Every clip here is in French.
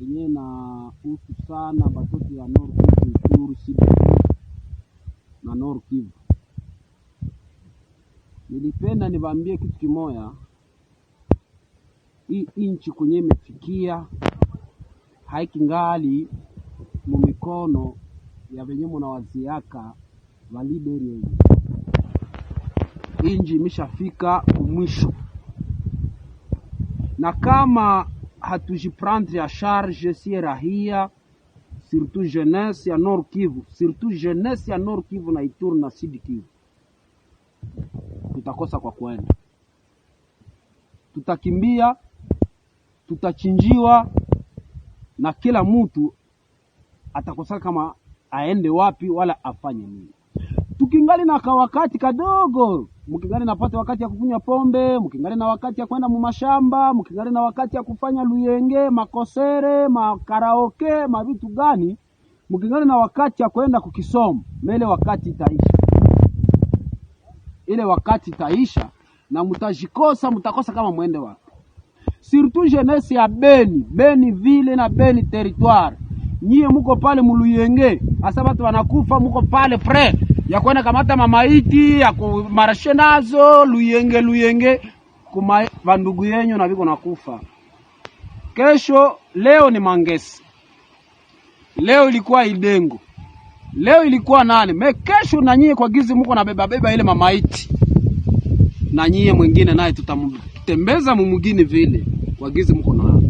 yenye na husu sana batoto ya Nord Kivu, Ituri, Sud Kivu na Nord Kivu. Nilipenda niwaambie kitu kimoya, hii inchi kwenye imefikia haikingali mu mikono ya venye munawaziaka wa lideri yenye. Inji imeshafika kumwisho, na kama hatujiprendre ya charge si rahia, surtout jeunesse ya Nord Kivu, surtout jeunesse ya Nord Kivu na Ituri na Sud Kivu, tutakosa kwa kwenda, tutakimbia, tutachinjiwa na kila mtu atakosa kama aende wapi wala afanye nini. Tukingali na wakati kadogo, mkingali napata wakati ya kukunywa pombe, mkingali na wakati ya kwenda mu mashamba, mkingali na wakati ya kufanya luyenge, makosere, makaraoke, mavitu gani, mkingali na wakati ya kwenda kukisoma, mele wakati itaisha. Ile wakati itaisha na mtajikosa, mtakosa kama mwende wapi. Surtout jeunesse ya Beni ville na Beni territoire. Nyie muko pale muluyenge, asa watu wanakufa, muko pale pre ya kwenda kamata mamaiti ya kumarashe nazo luyenge kuma vandugu yenyu na viko nakufa. Kesho leo ni Mangesi, leo ilikuwa Idengo, leo ilikuwa nani, kesho na nyie kwa gizi muko na beba ile mamaiti, na nyie mwingine naye tutamtembeza mumugini vile kwa gizi muko na.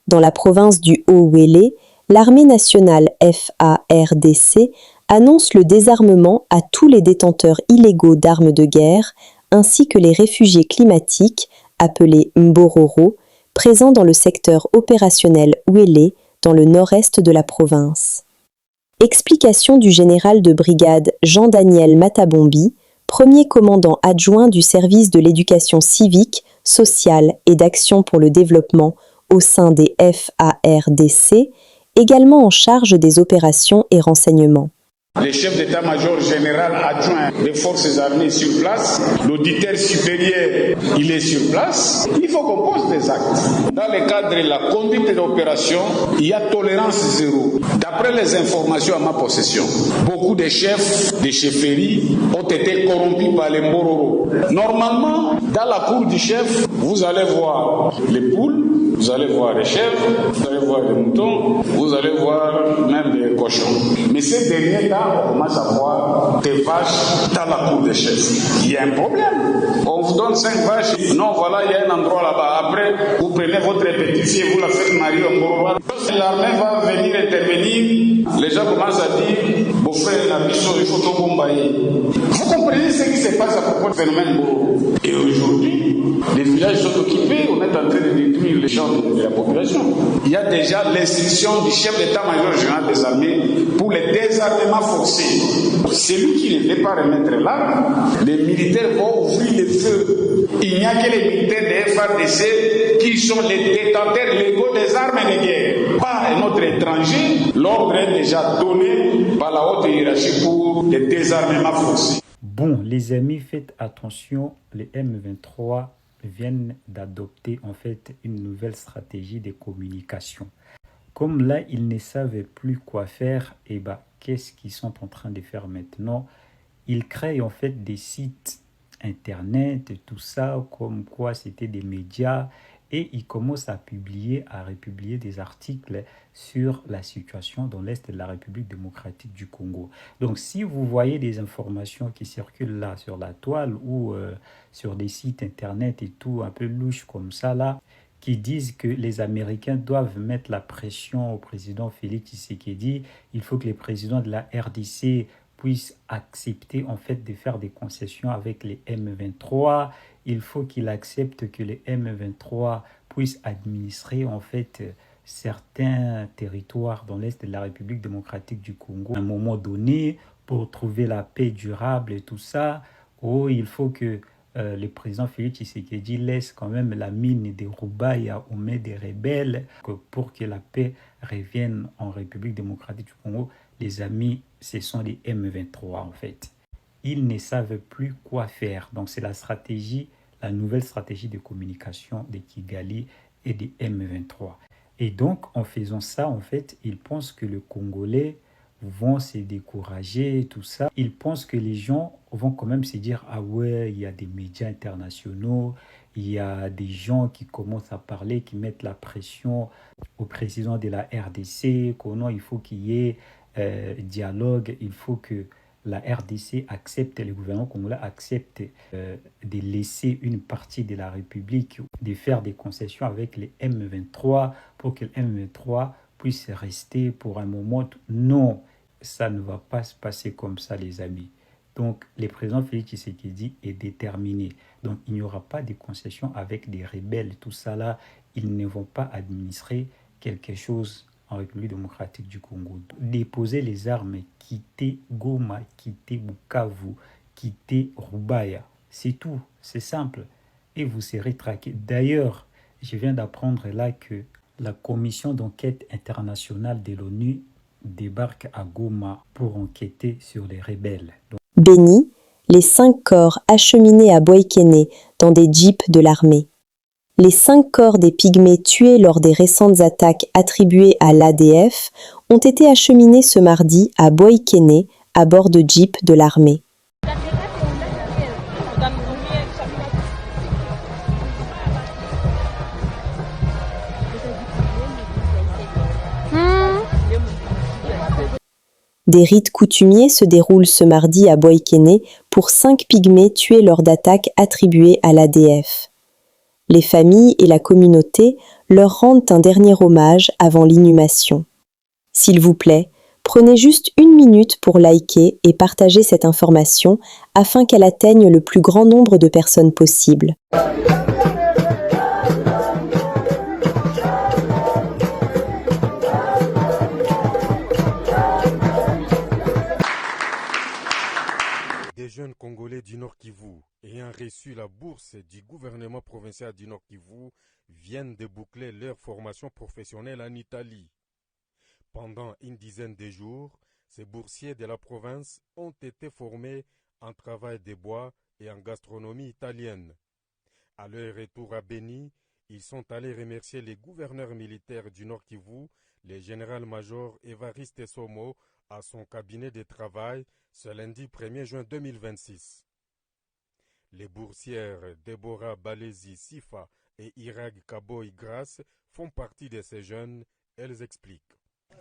Dans la province du Haut-Uélé, l'armée nationale FARDC annonce le désarmement à tous les détenteurs illégaux d'armes de guerre ainsi que les réfugiés climatiques appelés Mbororo, présents dans le secteur opérationnel Ouélé dans le nord-est de la province. Explication du général de brigade Jean-Daniel Matabombi, premier commandant adjoint du service de l'éducation civique, sociale et d'action pour le développement au sein des FARDC, également en charge des opérations et renseignements. Le chef d'état-major général adjoint des forces armées sur place, l'auditeur supérieur, il est sur place. Il faut qu'on pose des actes. Dans le cadre de la conduite d'opération, il y a tolérance zéro. D'après les informations à ma possession, beaucoup de chefs de chefferie ont été corrompus par les Mbororo. Normalement, dans la cour du chef, vous allez voir les poules, vous allez voir les chèvres, vous allez voir les moutons, vous allez voir même les cochons. Mais ces derniers temps, on commence à voir des vaches dans la cour des chefs. Il y a un problème. On vous donne 5 vaches. Non, voilà, il y a un endroit là-bas. Après, vous prenez votre petite fille et vous la faites marier au Mbororo. L'armée va venir intervenir. Les gens commencent à dire, beau frère, la mission, il faut tout bombailler. Vous comprenez ce qui se passe à propos du phénomène Mbororo. Et aujourd'hui, les villages sont occupés, on est en train de détruire les champs de la population. Il y a déjà l'instruction du chef d'état-major général des armées pour les désarmements forcés. Celui qui ne veut pas remettre l'arme, les militaires vont ouvrir le feu. Il n'y a que les militaires des FARDC qui sont les détenteurs légaux des armes de guerre. Pas un autre étranger. L'ordre est déjà donné par la haute hiérarchie pour les désarmements forcés. Bon, les amis, faites attention, les M23 viennent d'adopter en fait une nouvelle stratégie de communication. Comme là, ils ne savaient plus quoi faire, et bah, qu'est-ce qu'ils sont en train de faire maintenant? Ils créent en fait des sites internet et tout ça, comme quoi c'était des médias, et ils commencent à republier des articles sur la situation dans l'Est de la République démocratique du Congo. Donc si vous voyez des informations qui circulent là sur la toile ou sur des sites internet et tout, un peu louches comme ça là, qui disent que les Américains doivent mettre la pression au président Félix Tshisekedi, il faut que les présidents de la RDC puissent accepter en fait de faire des concessions avec les M23, il faut qu'il accepte que les M23 puissent administrer en fait certains territoires dans l'Est de la République démocratique du Congo. À un moment donné, pour trouver la paix durable et tout ça, il faut que le président Félix Tshisekedi laisse quand même la mine de Roubaïa aux mains des rebelles pour que la paix revienne en République démocratique du Congo. Les amis, ce sont les M23 en fait. Ils ne savent plus quoi faire. Donc c'est la nouvelle stratégie de communication de Kigali et des M23. Et donc, en faisant ça, en fait, ils pensent que les Congolais vont se décourager, tout ça. Ils pensent que les gens vont quand même se dire, ah ouais, il y a des médias internationaux, il y a des gens qui commencent à parler, qui mettent la pression au président de la RDC, que non, il faut qu'il y ait dialogue, il faut que la RDC accepte, le gouvernement congolais accepte de laisser une partie de la République, de faire des concessions avec les M23 pour que les M23 puissent rester pour un moment. Non, ça ne va pas se passer comme ça, les amis. Donc, le président Félix Tshisekedi est déterminé. Donc, il n'y aura pas de concessions avec des rebelles. Tout ça là, ils ne vont pas administrer quelque chose en République démocratique du Congo. Déposer les armes, quitter Goma, quitter Bukavu, quitter Rubaya. C'est tout, c'est simple. Et vous serez traqués. D'ailleurs, je viens d'apprendre là que la commission d'enquête internationale de l'ONU débarque à Goma pour enquêter sur les rebelles. Béni, les 5 corps acheminés à Boikene dans des jeeps de l'armée. Les 5 corps des pygmées tués lors des récentes attaques attribuées à l'ADF ont été acheminés ce mardi à Boikene à bord de jeeps de l'armée. Des rites coutumiers se déroulent ce mardi à Boikene pour 5 pygmées tués lors d'attaques attribuées à l'ADF. Les familles et la communauté leur rendent un dernier hommage avant l'inhumation. S'il vous plaît, prenez juste 1 minute pour liker et partager cette information afin qu'elle atteigne le plus grand nombre de personnes possible. Des jeunes Congolais du Nord Kivu ayant reçu la bourse du gouvernement provincial du Nord Kivu viennent de boucler leur formation professionnelle en Italie. Pendant une dizaine de jours, ces boursiers de la province ont été formés en travail des bois et en gastronomie italienne. À leur retour à Béni, ils sont allés remercier les gouverneurs militaires du Nord Kivu, le général-major Évariste Somo, à son cabinet de travail ce lundi 1er juin 2026. Les boursières Deborah Balési Sifa et Irag Kaboy Grasse font partie de ces jeunes. Elles expliquent.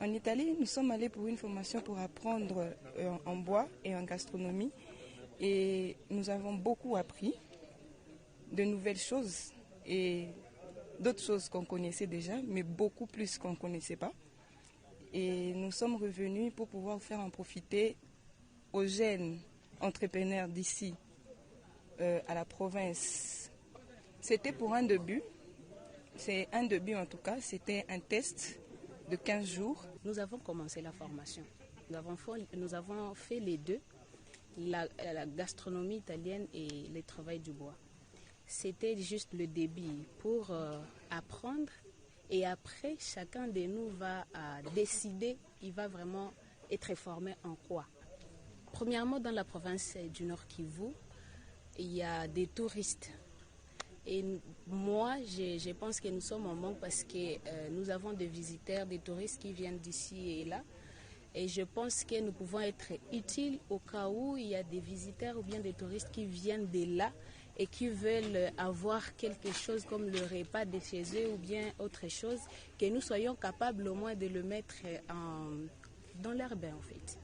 En Italie, nous sommes allés pour une formation pour apprendre en bois et en gastronomie. Et nous avons beaucoup appris de nouvelles choses et d'autres choses qu'on connaissait déjà, mais beaucoup plus qu'on ne connaissait pas. Et nous sommes revenus pour pouvoir faire en profiter aux jeunes entrepreneurs d'ici, à la province. C'était pour un début, c'est un début en tout cas, c'était un test de 15 jours. Nous avons commencé la formation, nous avons fait les deux, la gastronomie italienne et le travail du bois. C'était juste le début pour apprendre. Et après, chacun de nous va décider, il va vraiment être formé en quoi. Premièrement, dans la province du Nord Kivu, il y a des touristes. Et moi, je pense que nous sommes en manque parce que nous avons des visiteurs, des touristes qui viennent d'ici et là. Et je pense que nous pouvons être utiles au cas où il y a des visiteurs ou bien des touristes qui viennent de là et qui veulent avoir quelque chose comme le repas de chez eux ou bien autre chose, que nous soyons capables au moins de le mettre dans leur bain en fait.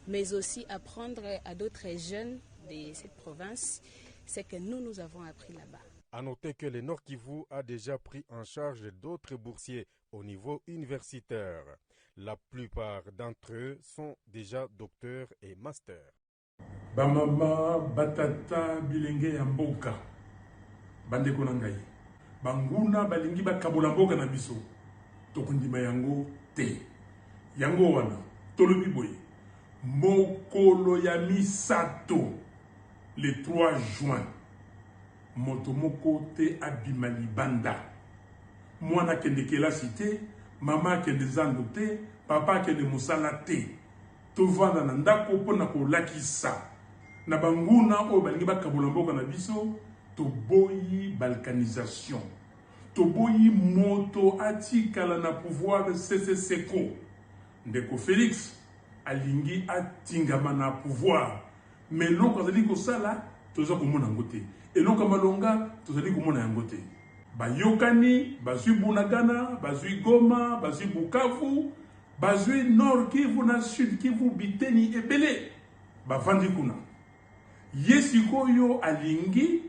Mais aussi apprendre à d'autres jeunes de cette province ce que nous avons appris là-bas. À noter que le Nord Kivu a déjà pris en charge d'autres boursiers au niveau universitaire. La plupart d'entre eux sont déjà docteurs et masters. Bamama batata bilenge ya mboka bandeko na ngai banguna balingi bakabola mboka na biso tokundima yango te yango wana tolobi boye mokolo ya misato le 3 juin moto moko te abima libanda mwana kende kelasi te mama kende zando te papa kende mosala te tovanda na ndako mpona kolakisa na banguna oyo balingi bakabola mboka na biso toboyi balkanisation toboyi moto atikala na pouvoir CCCCO ndeko Félix alingi atingama na pouvoir mais loko azali kosala toza komona yango te eloko malonga tozali komona yango te bayokani bazwi Bunagana bazwi Goma bazwi Bukavu bazwi Nord Kivu na Sud Kivu biteni ebele bavandi kuna ye sikoyo alingi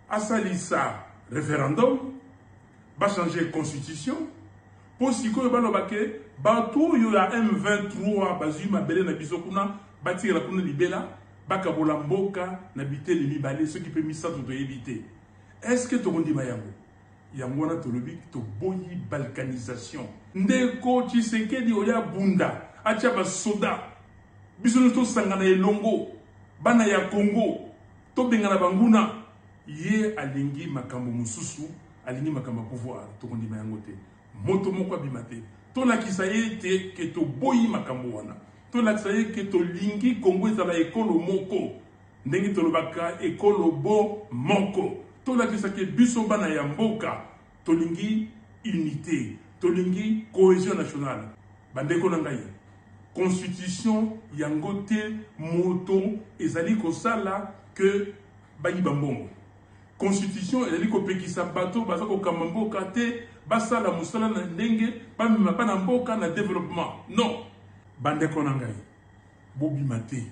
asalisa référendum changer constitution pour sikoyo baloba ke bato oyo ya M23 bazwi mabele na biso kuna batikela kuna libela bakabola mboka na biteli mibale ceux qui peut misato toyebi te est-ce que tokondima yango wana tolobi toboyi balkanisation ndeko Tshisekedi oya bunda atia basoda biso no tosangana elongo bana ya Congo tobengana banguna ye alingi makambo mususu alingi makambo pouvoir tokondima yango te moto moko abima te tolakisa ye te ke toboyi makambo wana tolakisa ye ke tolingi Congo ezala ekolo moko ndenge tolobaka ekolo bo moko tolakisa ke biso bana ya mboka tolingi unité tolingi cohésion nationale bandeko na ngai constitution yango te moto ezali kosala ke bayiba mbongo constitution ezali kopekisa bato baza kokamba mboka te basala musala na ndenge bamema bana mboka na développement non bandeko na ngai bobima te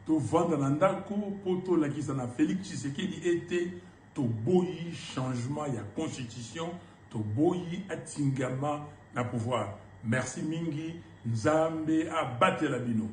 tovanda na ndako po tolakisa na Félix Tshisekedi ete toboyi changement ya constitution toboyi atingama na pouvoir merci mingi nzambe abatela bino.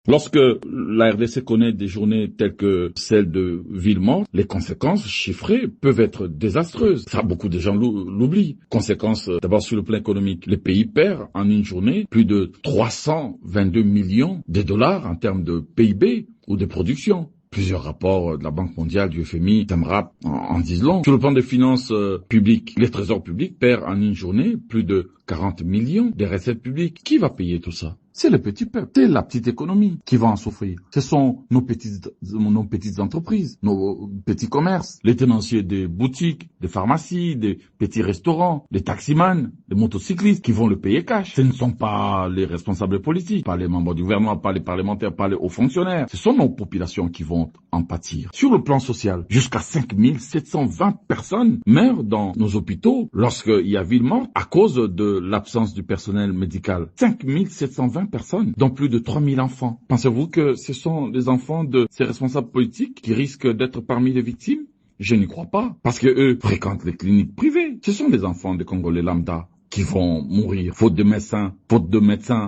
Lorsque la RDC connaît des journées telles que celle de Villemort, les conséquences chiffrées peuvent être désastreuses. Ça, beaucoup de gens l'oublient. Conséquences d'abord sur le plan économique. Le pays perd en une journée plus de 322 millions de dollars en termes de PIB ou de production. Plusieurs rapports de la Banque mondiale, du FMI, TAMRAP en disent long. Sur le plan des finances publiques, les trésors publics perdent en une journée plus de 40 millions des recettes publiques. Qui va payer tout ça? C'est le petit peuple, c'est la petite économie qui va en souffrir. Ce sont nos petites entreprises, nos petits commerces, les tenanciers des boutiques, des pharmacies, des petits restaurants, les taximans, les motocyclistes qui vont le payer cash. Ce ne sont pas les responsables politiques, pas les membres du gouvernement, pas les parlementaires, pas les hauts fonctionnaires. Ce sont nos populations qui vont en pâtir. Sur le plan social, jusqu'à 5720 personnes meurent dans nos hôpitaux lorsqu'il y a ville morte à cause de l'absence du personnel médical. 5720 personnes, dont plus de 3000 enfants. Pensez-vous que ce sont les enfants de ces responsables politiques qui risquent d'être parmi les victimes? Je n'y crois pas, parce que eux fréquentent les cliniques privées. Ce sont des enfants de Congolais lambda qui vont mourir, faute de médecins,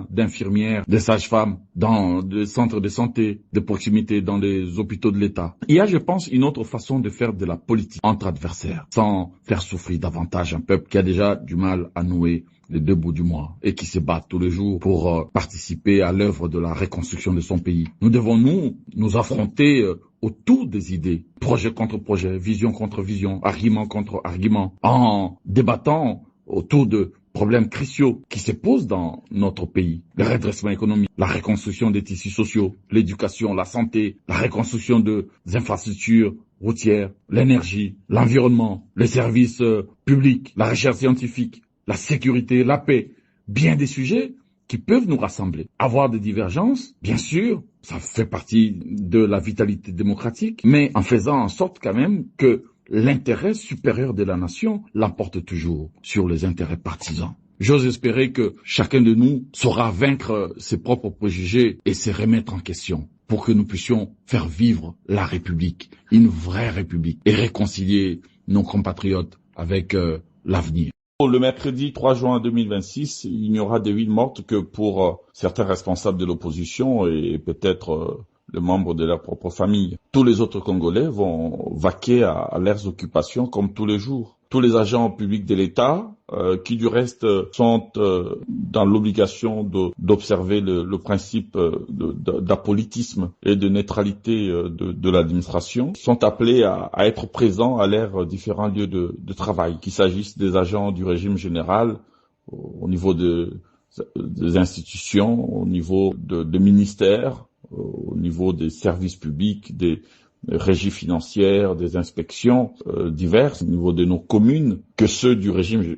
d'infirmières, de sages-femmes, dans des centres de santé, de proximité, dans les hôpitaux de l'État. Il y a, je pense, une autre façon de faire de la politique entre adversaires, sans faire souffrir davantage un peuple qui a déjà du mal à nouer les deux bouts du mois et qui se battent tous les jours pour participer à l'œuvre de la reconstruction de son pays. Nous devons nous affronter autour des idées, projet contre projet, vision contre vision, argument contre argument, en débattant autour de problèmes cruciaux qui se posent dans notre pays. Le redressement économique, la reconstruction des tissus sociaux, l'éducation, la santé, la reconstruction des infrastructures routières, l'énergie, l'environnement, les services publics, la recherche scientifique, la sécurité, la paix, bien des sujets qui peuvent nous rassembler. Avoir des divergences, bien sûr, ça fait partie de la vitalité démocratique, mais en faisant en sorte quand même que l'intérêt supérieur de la nation l'emporte toujours sur les intérêts partisans. J'ose espérer que chacun de nous saura vaincre ses propres préjugés et se remettre en question pour que nous puissions faire vivre la République, une vraie République, et réconcilier nos compatriotes avec l'avenir. Le mercredi 3 juin 2026, il n'y aura de ville morte que pour certains responsables de l'opposition et peut-être les membres de leur propre famille. Tous les autres Congolais vont vaquer à leurs occupations comme tous les jours. Tous les agents publics de l'État, qui du reste sont dans l'obligation d'observer le principe d'apolitisme et de neutralité de l'administration, sont appelés à être présents à leurs différents lieux de travail, qu'il s'agisse des agents du régime général, au niveau des institutions, au niveau de ministères, au niveau des services publics, des régies financières, des inspections diverses au niveau de nos communes que ceux du régime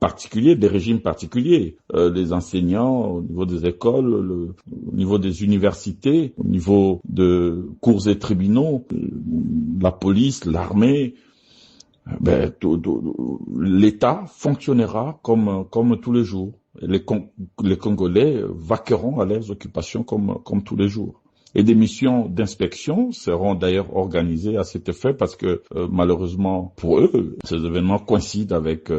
particulier, des régimes particuliers, les enseignants au niveau des écoles, au niveau des universités, au niveau de cours et tribunaux, la police, l'armée. L'État fonctionnera comme tous les jours. Les Congolais vaqueront à leurs occupations comme tous les jours. Et des missions d'inspection seront d'ailleurs organisées à cet effet parce que malheureusement pour eux, ces événements coïncident avec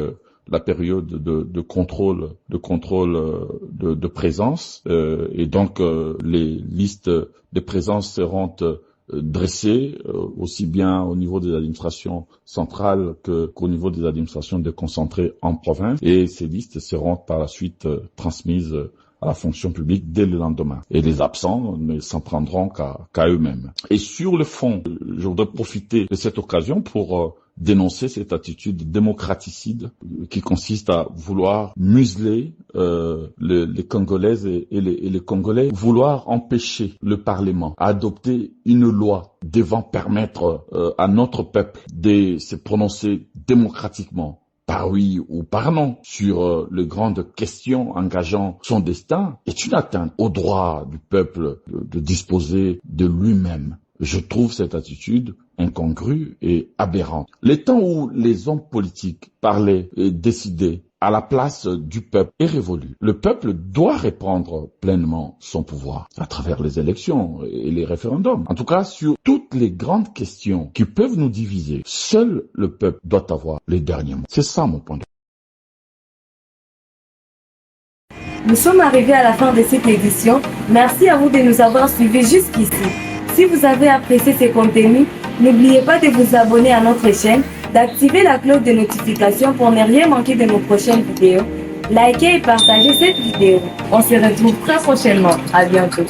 la période de contrôle de présence et donc les listes de présence seront dressées aussi bien au niveau des administrations centrales qu'au niveau des administrations déconcentrées en province, et ces listes seront par la suite transmises à la fonction publique dès le lendemain. Et les absents ne s'en prendront qu'à eux-mêmes. Et sur le fond, je voudrais profiter de cette occasion pour dénoncer cette attitude démocraticide qui consiste à vouloir museler les Congolaises et les Congolais, vouloir empêcher le Parlement à adopter une loi devant permettre à notre peuple de se prononcer démocratiquement par oui ou par non sur les grandes questions engageant son destin est une atteinte au droit du peuple de disposer de lui-même. Je trouve cette attitude incongrue et aberrante. Les temps où les hommes politiques parlaient et décidaient à la place du peuple est révolu. Le peuple doit reprendre pleinement son pouvoir à travers les élections et les référendums. En tout cas, sur toutes les grandes questions qui peuvent nous diviser, seul le peuple doit avoir les derniers mots. C'est ça mon point de vue. Nous sommes arrivés à la fin de cette édition. Merci à vous de nous avoir suivis jusqu'ici. Si vous avez apprécié ces contenus, n'oubliez pas de vous abonner à notre chaîne, d'activer la cloche de notification pour ne rien manquer de nos prochaines vidéos. Likez et partagez cette vidéo. On se retrouve très prochainement. À bientôt.